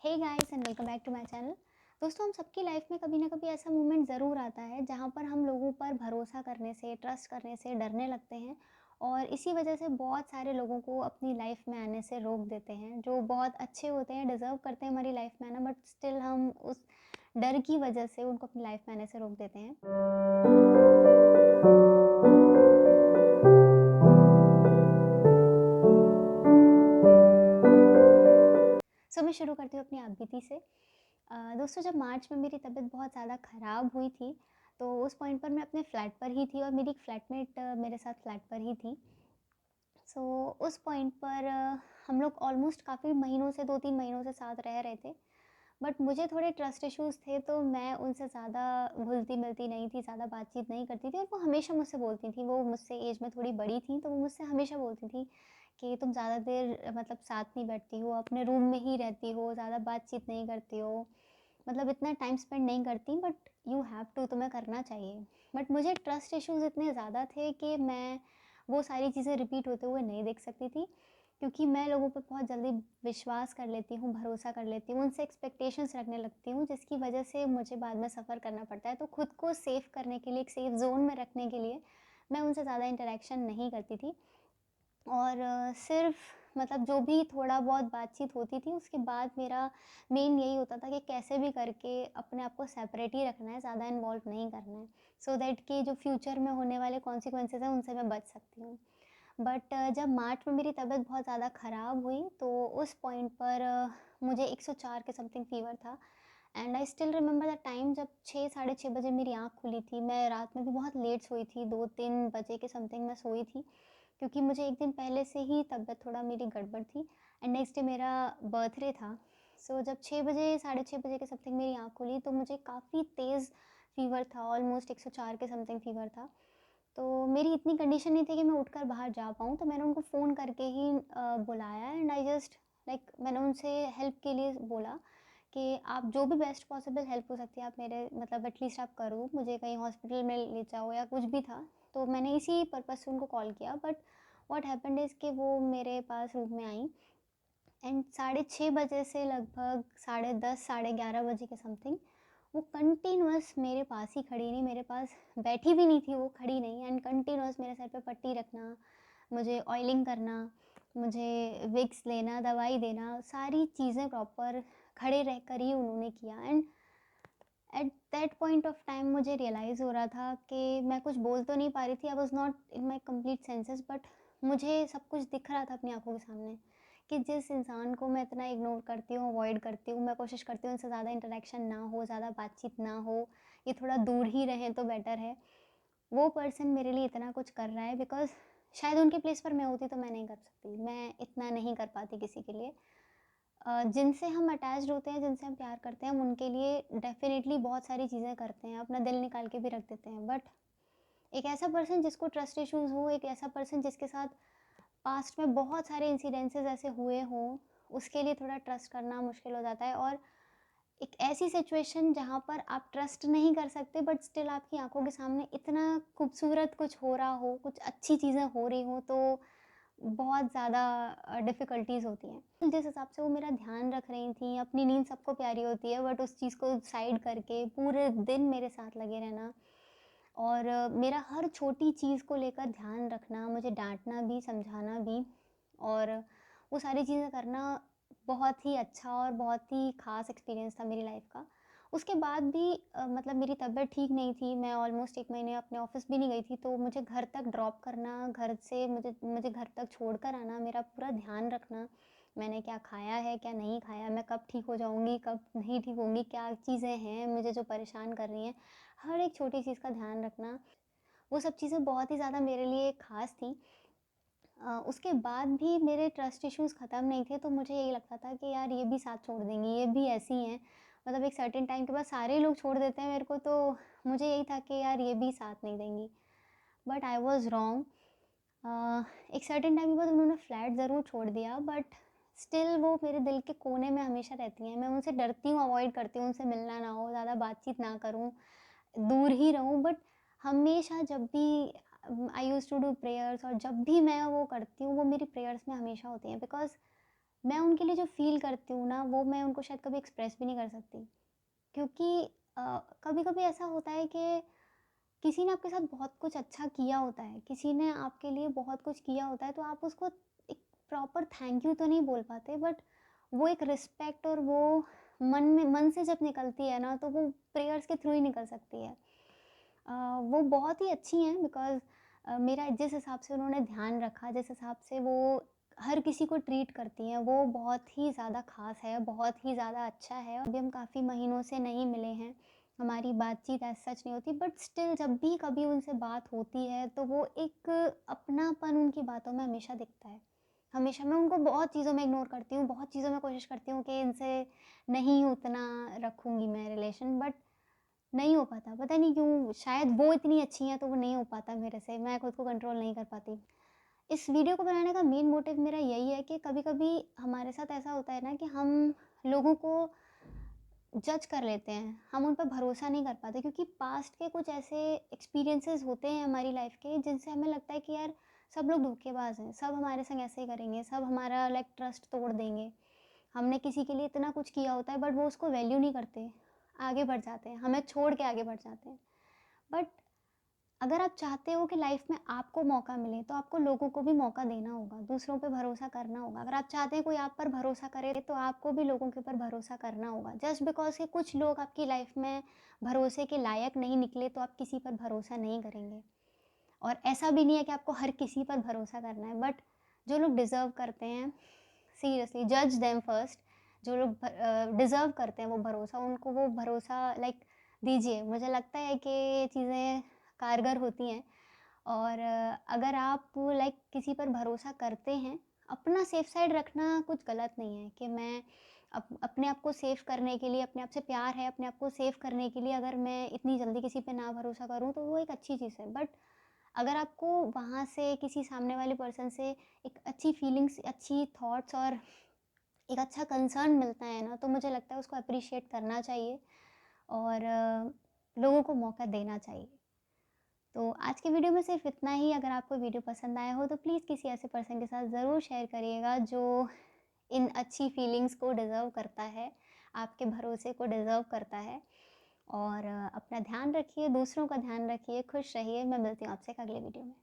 Hey guys and welcome back to my channel. दोस्तों, हम सबकी लाइफ में कभी ना कभी ऐसा मोमेंट ज़रूर आता है जहाँ पर हम लोगों पर भरोसा करने से, ट्रस्ट करने से डरने लगते हैं और इसी वजह से बहुत सारे लोगों को अपनी लाइफ में आने से रोक देते हैं, जो बहुत अच्छे होते हैं, डिज़र्व करते हैं हमारी लाइफ में आना, बट स्टिल हम उस डर की वजह से उनको अपनी लाइफ में आने से रोक देते हैं। सो मैं शुरू करती हूँ अपनी आप बीती से। दोस्तों, जब मार्च में मेरी तबीयत बहुत ज़्यादा ख़राब हुई थी, तो उस पॉइंट पर मैं अपने फ्लैट पर ही थी और मेरी एक फ्लैटमेट मेरे साथ फ्लैट पर ही थी। सो उस पॉइंट पर हम लोग ऑलमोस्ट काफ़ी महीनों से 2-3 महीनों से साथ रह रहे थे। बट मुझे थोड़े ट्रस्ट इश्यूज़ थे, तो मैं उनसे ज़्यादा घुलती-मिलती नहीं थी, ज़्यादा बातचीत नहीं करती थी और वो हमेशा मुझसे बोलती थी। वो मुझसे एज में थोड़ी बड़ी थी, तो वो मुझसे हमेशा बोलती थी कि तुम ज़्यादा देर मतलब साथ नहीं बैठती हो, अपने रूम में ही रहती हो, ज़्यादा बातचीत नहीं करती हो, मतलब इतना टाइम स्पेंड नहीं करती, बट यू हैव टू, तुम्हें करना चाहिए। बट मुझे ट्रस्ट इश्यूज़ इतने ज़्यादा थे कि मैं वो सारी चीज़ें रिपीट होते हुए नहीं देख सकती थी, क्योंकि मैं लोगों पे बहुत जल्दी विश्वास कर लेती हूँ, भरोसा कर लेती हूँ, उनसे एक्सपेक्टेशंस रखने लगती हूँ, जिसकी वजह से मुझे बाद में सफ़र करना पड़ता है। तो खुद को सेफ़ करने के लिए, एक सेफ़ ज़ोन में रखने के लिए मैं उनसे ज़्यादा इंटरेक्शन नहीं करती थी और सिर्फ़ मतलब जो भी थोड़ा बहुत बातचीत होती थी, उसके बाद मेरा मेन यही होता था कि कैसे भी करके अपने आप को सेपरेट ही रखना है, ज़्यादा इन्वॉल्व नहीं करना है, सो दैट कि जो फ्यूचर में होने वाले कॉन्सिक्वेंसेज़ हैं, उनसे मैं बच सकती हूँ। बट जब मार्च में मेरी तबीयत बहुत ज़्यादा ख़राब हुई, तो उस पॉइंट पर मुझे 104 के समथिंग फ़ीवर था and I still remember the time जब 6 साढ़े 6 बजे मेरी आँख खुली थी। मैं रात में भी बहुत लेट सोई थी, 2-3 बजे के समथिंग मैं सोई थी, क्योंकि मुझे 1 दिन पहले से ही तबीयत थोड़ा मेरी गड़बड़ थी एंड नेक्स्ट डे मेरा बर्थडे था। सो जब 6 बजे, साढ़े 6 बजे के समथिंग मेरी आँख खुली, तो मुझे काफ़ी तेज़ फ़ीवर था, ऑलमोस्ट 104 के समथिंग फ़ीवर था। तो मेरी इतनी कंडीशन नहीं थी कि मैं उठकर बाहर जा पाऊँ, तो मैंने उनको फ़ोन करके ही बुलाया एंड आई जस्ट लाइक मैंने उनसे हेल्प के लिए बोला कि आप जो भी बेस्ट पॉसिबल हेल्प हो सकती है, आप मेरे मतलब एटलीस्ट आप करो, मुझे कहीं हॉस्पिटल में ले जाओ या कुछ भी था। तो मैंने इसी पर्पज़ से उनको कॉल किया, बट व्हाट हैपेंड इज़ कि वो मेरे पास रूम में आई एंड साढ़े 6 बजे से लगभग साढ़े 10, साढ़े 11 बजे के समथिंग वो कंटिन्यूअस मेरे पास ही खड़ी रही, मेरे पास बैठी भी नहीं थी, वो खड़ी नहीं एंड कंटिन्यूअस मेरे सर पे पट्टी रखना, मुझे ऑयलिंग करना, मुझे विक्स लेना, दवाई देना, सारी चीज़ें प्रॉपर खड़े रहकर ही उन्होंने किया and at that point of time मुझे रियलाइज़ हो रहा था कि मैं कुछ बोल तो नहीं पा रही थी, I was not in my complete senses, but मुझे सब कुछ दिख रहा था अपनी आंखों के सामने कि जिस इंसान को मैं इतना इग्नोर करती हूँ, अवॉइड करती हूँ, मैं कोशिश करती हूँ उनसे ज़्यादा इंटरेक्शन ना हो, ज़्यादा बातचीत ना हो, ये थोड़ा दूर ही रहें तो बेटर है। वो पर्सन मेरे लिए इतना कुछ कर रहा है, बिकॉज़ शायद उनके प्लेस पर मैं होती तो मैं नहीं कर सकती, मैं इतना नहीं कर पाती किसी के लिए। जिनसे हम अटैच्ड होते हैं, जिनसे हम प्यार करते हैं, हम उनके लिए डेफ़िनेटली बहुत सारी चीज़ें करते हैं, अपना दिल निकाल के भी रख देते हैं। बट एक ऐसा पर्सन जिसको ट्रस्ट इश्यूज़ हो, एक ऐसा पर्सन जिसके साथ पास्ट में बहुत सारे इंसिडेंसेस ऐसे हुए हों, उसके लिए थोड़ा ट्रस्ट करना मुश्किल हो जाता है और एक ऐसी सिचुएशन जहाँ पर आप ट्रस्ट नहीं कर सकते, बट स्टिल आपकी आँखों के सामने इतना खूबसूरत कुछ हो रहा हो, कुछ अच्छी चीज़ें हो रही हों, तो बहुत ज़्यादा डिफ़िकल्टीज़ होती हैं। जिस हिसाब से वो मेरा ध्यान रख रही थीं, अपनी नींद सबको प्यारी होती है, बट उस चीज़ को साइड करके पूरे दिन मेरे साथ लगे रहना और मेरा हर छोटी चीज़ को लेकर ध्यान रखना, मुझे डाँटना भी, समझाना भी और वो सारी चीज़ें करना बहुत ही अच्छा और बहुत ही ख़ास एक्सपीरियंस था मेरी लाइफ़ का। उसके बाद भी मतलब मेरी तबीयत ठीक नहीं थी, मैं ऑलमोस्ट 1 महीने अपने ऑफ़िस भी नहीं गई थी, तो मुझे घर तक ड्रॉप करना, घर से मुझे मुझे घर तक छोड़कर आना, मेरा पूरा ध्यान रखना, मैंने क्या खाया है, क्या नहीं खाया, मैं कब ठीक हो जाऊँगी, कब नहीं ठीक होंगी, क्या चीज़ें हैं मुझे जो परेशान कर रही हैं, हर एक छोटी चीज़ का ध्यान रखना, वो सब चीज़ें बहुत ही ज़्यादा मेरे लिए ख़ास थी। उसके बाद भी मेरे ट्रस्ट इश्यूज़ ख़त्म नहीं थे, तो मुझे यही लगता था कि यार ये भी साथ छोड़ देंगी, ये भी ऐसी हैं। मतलब एक सर्टेन टाइम के बाद सारे लोग छोड़ देते हैं मेरे को, तो मुझे यही था कि यार ये भी साथ नहीं देंगी। But I was wrong. एक सर्टेन टाइम के बाद उन्होंने फ्लैट ज़रूर छोड़ दिया, बट स्टिल वो मेरे दिल के कोने में हमेशा रहती हैं। मैं उनसे डरती हूँ, अवॉइड करती हूँ, उनसे मिलना ना हो, ज़्यादा बातचीत ना करूँ, दूर ही रहूँ, बट हमेशा जब भी आई यूज़ टू डू प्रेयर्स और जब भी मैं वो करती हूँ, वो मेरी प्रेयर्स में हमेशा होती हैं, बिकॉज़ मैं उनके लिए जो फ़ील करती हूँ ना, वो मैं उनको शायद कभी एक्सप्रेस भी नहीं कर सकती। क्योंकि कभी-कभी ऐसा होता है कि किसी ने आपके साथ बहुत कुछ अच्छा किया होता है, किसी ने आपके लिए बहुत कुछ किया होता है, तो आप उसको एक प्रॉपर थैंक यू तो नहीं बोल पाते, बट वो एक रिस्पेक्ट और वो मन से जब निकलती है ना, तो वो प्रेयर्स के थ्रू ही निकल सकती है। वो बहुत ही अच्छी हैं, बिकॉज़ मेरा जिस हिसाब से उन्होंने ध्यान रखा, जिस हिसाब से वो हर किसी को ट्रीट करती हैं, वो बहुत ही ज़्यादा ख़ास है, बहुत ही ज़्यादा अच्छा है। अभी हम काफ़ी महीनों से नहीं मिले हैं, हमारी बातचीत एज़ सच नहीं होती, बट स्टिल जब भी कभी उनसे बात होती है, तो वो एक अपनापन उनकी बातों में हमेशा दिखता है। हमेशा मैं उनको बहुत चीज़ों में इग्नोर करती हूँ, बहुत चीज़ों में कोशिश करती हूँ कि इनसे नहीं उतना रखूँगी मैं रिलेशन, बट नहीं हो पाता, पता नहीं क्यों? शायद वो इतनी अच्छी हैं, तो वो नहीं हो पाता मेरे से, मैं खुद को कंट्रोल नहीं कर पाती। इस वीडियो को बनाने का मेन मोटिव मेरा यही है कि कभी-कभी हमारे साथ ऐसा होता है ना कि हम लोगों को जज कर लेते हैं, हम उन पे भरोसा नहीं कर पाते, क्योंकि पास्ट के कुछ ऐसे एक्सपीरियंसेस होते हैं हमारी लाइफ के, जिनसे हमें लगता है कि यार सब लोग धोखेबाज हैं, सब हमारे संग ऐसे ही करेंगे, सब हमारा लाइक ट्रस्ट तोड़ देंगे। हमने किसी के लिए इतना कुछ किया होता है, बट वो उसको वैल्यू नहीं करते, आगे बढ़ जाते हैं, हमें छोड़ के आगे बढ़ जाते हैं। बट अगर आप चाहते हो कि लाइफ में आपको मौका मिले, तो आपको लोगों को भी मौका देना होगा, दूसरों पे भरोसा करना होगा। अगर आप चाहते हैं कोई आप पर भरोसा करे, तो आपको भी लोगों के ऊपर भरोसा करना होगा। जस्ट बिकॉज़ कि कुछ लोग आपकी लाइफ में भरोसे के लायक नहीं निकले, तो आप किसी पर भरोसा नहीं करेंगे। और ऐसा भी नहीं है कि आपको हर किसी पर भरोसा करना है, बट जो लोग डिज़र्व करते हैं, सीरियसली जज देम फर्स्ट। जो लोग डिज़र्व करते हैं वो भरोसा, उनको वो भरोसा लाइक दीजिए। मुझे लगता है कि ये चीज़ें कारगर होती हैं। और अगर आप लाइक किसी पर भरोसा करते हैं, अपना सेफ साइड रखना कुछ गलत नहीं है कि मैं अपने आप को सेफ करने के लिए, अपने आप से प्यार है, अपने आप को सेफ करने के लिए अगर मैं इतनी जल्दी किसी पे ना भरोसा करूँ, तो वो एक अच्छी चीज़ है। बट अगर आपको वहाँ से किसी सामने वाले पर्सन से एक अच्छी फीलिंग्स, अच्छी थॉट्स और एक अच्छा कंसर्न मिलता है ना, तो मुझे लगता है उसको एप्रिशिएट करना चाहिए और लोगों को मौका देना चाहिए। तो आज के वीडियो में सिर्फ इतना ही। अगर आपको वीडियो पसंद आया हो, तो प्लीज़ किसी ऐसे पर्सन के साथ ज़रूर शेयर करिएगा जो इन अच्छी फीलिंग्स को डिज़र्व करता है, आपके भरोसे को डिज़र्व करता है। और अपना ध्यान रखिए, दूसरों का ध्यान रखिए, खुश रहिए। मैं मिलती हूँ आपसे एक अगले वीडियो में।